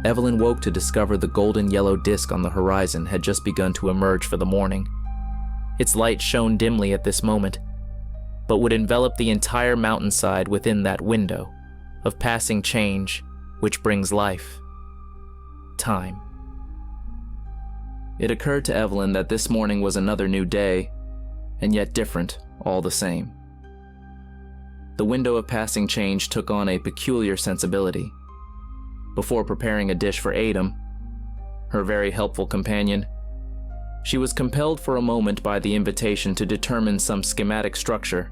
Evelyn woke to discover the golden yellow disk on the horizon had just begun to emerge for the morning. Its light shone dimly at this moment, but would envelop the entire mountainside within that window of passing change which brings life. Time. It occurred to Evelyn that this morning was another new day, and yet different all the same. The window of passing change took on a peculiar sensibility. Before preparing a dish for Adam, her very helpful companion, she was compelled for a moment by the invitation to determine some schematic structure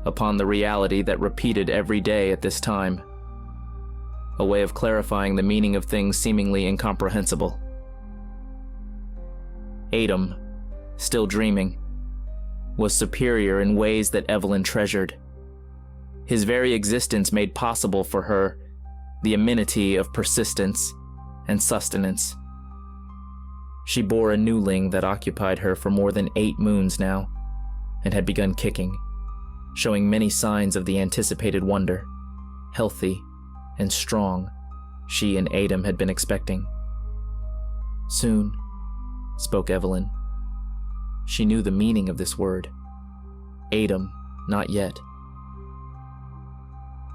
upon the reality that repeated every day at this time, a way of clarifying the meaning of things seemingly incomprehensible. Adam, still dreaming, was superior in ways that Evelyn treasured. His very existence made possible for her the amenity of persistence and sustenance. She bore a newling that occupied her for more than 8 moons now, and had begun kicking, showing many signs of the anticipated wonder, healthy and strong, she and Adam had been expecting. Soon, spoke Evelyn. She knew the meaning of this word. Adam, not yet.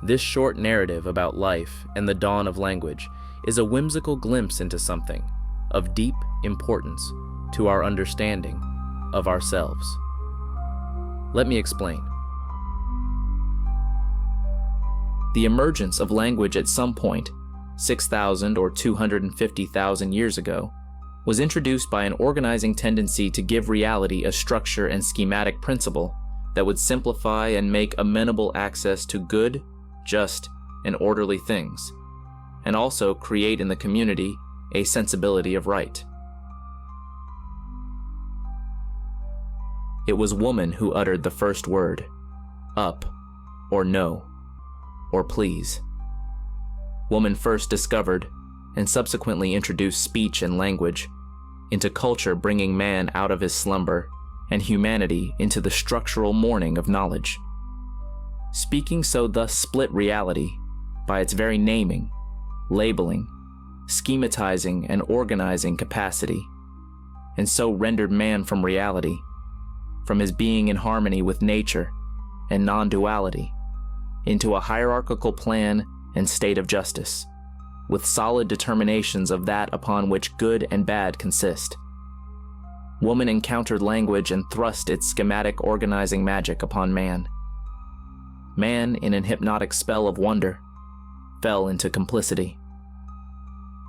This short narrative about life and the dawn of language is a whimsical glimpse into something of deep importance to our understanding of ourselves. Let me explain. The emergence of language at some point, 6,000 or 250,000 years ago, was introduced by an organizing tendency to give reality a structure and schematic principle that would simplify and make amenable access to good, just, and orderly things, and also create in the community a sensibility of right. It was woman who uttered the first word, up, or no, or please. Woman first discovered, and subsequently introduced speech and language into culture, bringing man out of his slumber and humanity into the structural morning of knowledge. Speaking so thus split reality by its very naming, labeling, schematizing, and organizing capacity, and so rendered man from reality, from his being in harmony with nature and non-duality, into a hierarchical plan and state of justice, with solid determinations of that upon which good and bad consist. Woman encountered language and thrust its schematic organizing magic upon man. Man, in an hypnotic spell of wonder, fell into complicity.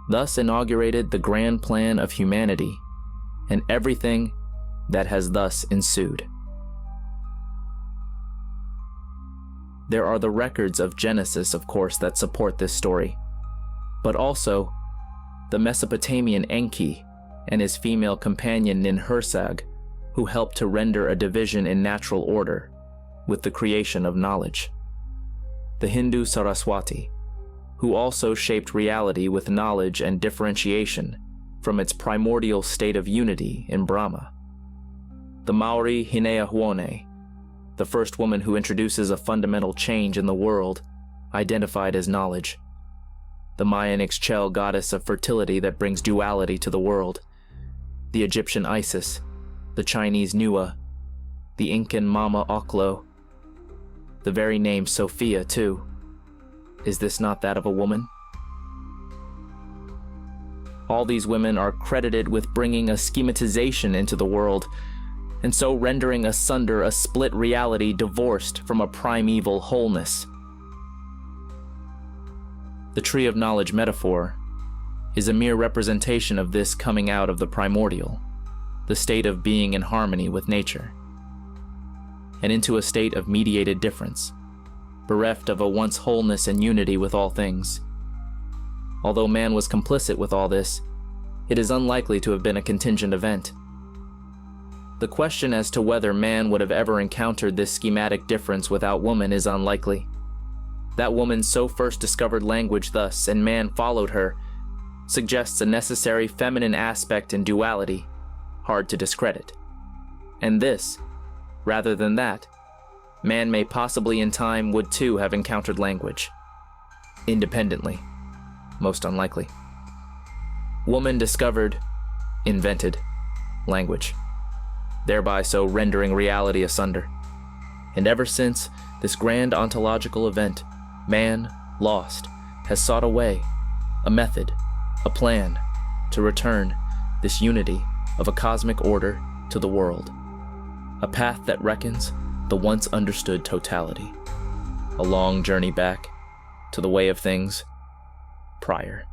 Thus inaugurated the grand plan of humanity and everything that has thus ensued. There are the records of Genesis, of course, that support this story, but also the Mesopotamian Enki and his female companion Ninhursag, who helped to render a division in natural order with the creation of knowledge. The Hindu Saraswati, who also shaped reality with knowledge and differentiation from its primordial state of unity in Brahma. The Maori Hineahuone, the first woman who introduces a fundamental change in the world, identified as knowledge. The Mayan Ixchel goddess of fertility that brings duality to the world. The Egyptian Isis, the Chinese Nua, the Incan Mama Oklo, the very name Sophia, too. Is this not that of a woman? All these women are credited with bringing a schematization into the world, and so rendering asunder a split reality divorced from a primeval wholeness. The tree of knowledge metaphor is a mere representation of this coming out of the primordial, the state of being in harmony with nature, and into a state of mediated difference, bereft of a once wholeness and unity with all things. Although man was complicit with all this, it is unlikely to have been a contingent event. The question as to whether man would have ever encountered this schematic difference without woman is unlikely. That woman so first discovered language thus, and man followed her, suggests a necessary feminine aspect in duality, hard to discredit. And this, rather than that, man may possibly in time would too have encountered language. Independently, most unlikely. woman invented language, thereby so rendering reality asunder. And ever since this grand ontological event, man, lost, has sought a way, a method, a plan to return this unity of a cosmic order to the world, a path that reckons the once understood totality, a long journey back to the way of things prior.